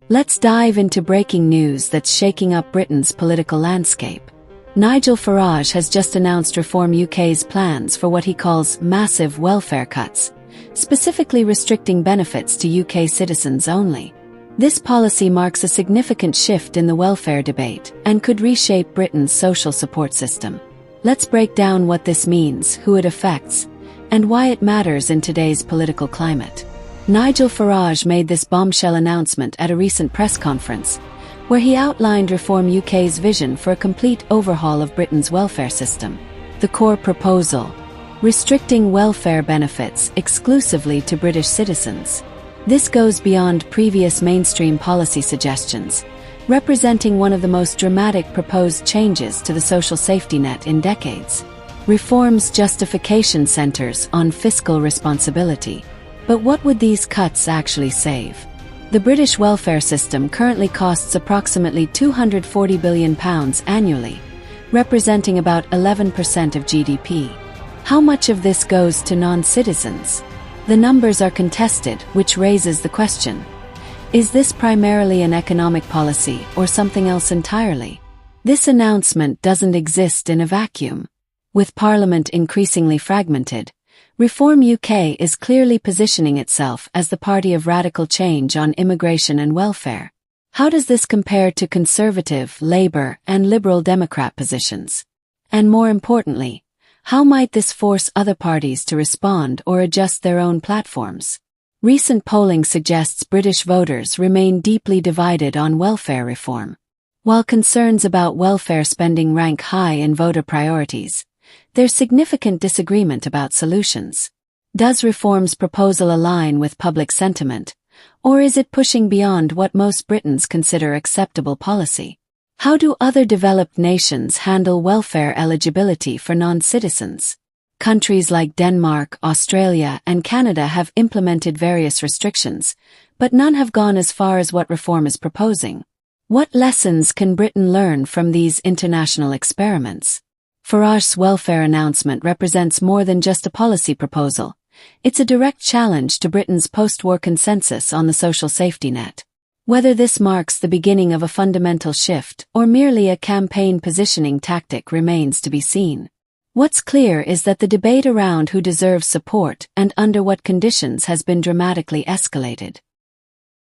Let's dive into breaking news that's shaking up Britain's political landscape. Nigel Farage has just announced Reform UK's plans for what he calls massive welfare cuts, specifically restricting benefits to UK citizens only. This policy marks a significant shift in the welfare debate and could reshape Britain's social support system. Let's break down what this means, who it affects, and why it matters in today's political climate. Nigel Farage made this bombshell announcement at a recent press conference, where he outlined Reform UK's vision for a complete overhaul of Britain's welfare system. The core proposal: restricting welfare benefits exclusively to British citizens. This goes beyond previous mainstream policy suggestions, representing one of the most dramatic proposed changes to the social safety net in decades. Reform's justification centers on fiscal responsibility. But what would these cuts actually save? The British welfare system currently costs approximately £240 billion annually, representing about 11% of GDP. How much of this goes to non-citizens? The numbers are contested, which raises the question: is this primarily an economic policy or something else entirely? This announcement doesn't exist in a vacuum. With Parliament increasingly fragmented, Reform UK is clearly positioning itself as the party of radical change on immigration and welfare. How does this compare to Conservative, Labour, and Liberal Democrat positions? And more importantly, how might this force other parties to respond or adjust their own platforms? Recent polling suggests British voters remain deeply divided on welfare reform. While concerns about welfare spending rank high in voter priorities, there's significant disagreement about solutions. Does Reform's proposal align with public sentiment, or is it pushing beyond what most Britons consider acceptable policy? How do other developed nations handle welfare eligibility for non-citizens? Countries like Denmark, Australia, and Canada have implemented various restrictions, but none have gone as far as what Reform is proposing. What lessons can Britain learn from these international experiments? Farage's welfare announcement represents more than just a policy proposal. It's a direct challenge to Britain's post-war consensus on the social safety net. Whether this marks the beginning of a fundamental shift or merely a campaign positioning tactic remains to be seen. What's clear is that the debate around who deserves support and under what conditions has been dramatically escalated.